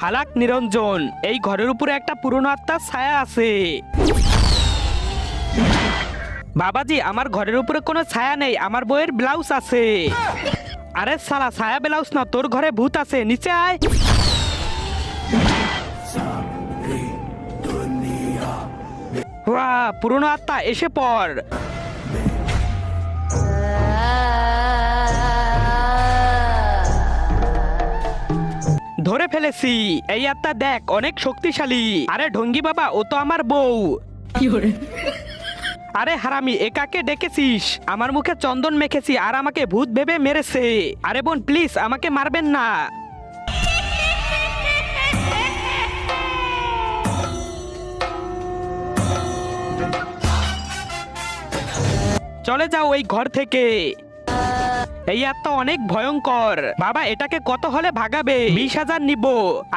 হালাক নিরঞ্জন, এই ঘরের উপরে একটা পুরনো আত্মার ছায়া আছে। বাবাজি, আমার ঘরের উপরে কোনো ছায়া নেই, আমার বইয়ের ব্লাউজ আছে। আরে সালা, ছায়া ব্লাউজ না, তোর ঘরে ভূত আছে, নিচে আয়। ওয়াহ, পুরনো আত্মা এসে পড়। ধরে ফেলেছি। এই আত্মা দেখ, অনেক শক্তিশালী। আরে ঢঙ্গি বাবা, ও তো আমার বউ। আরে হারামি, একাকে ডেকেছিস? আমার মুখে চন্দন মেখেছি আর আমাকে ভূত ভেবে মেরেছে। আরে বোন প্লিজ, আমাকে মারবেন না। চলে যাও ওই ঘর থেকে। এই আত্মা অনেক ভয়ঙ্কর। বাবা, এটাকে কত হলে ভাগাবে? 20,000 নিব।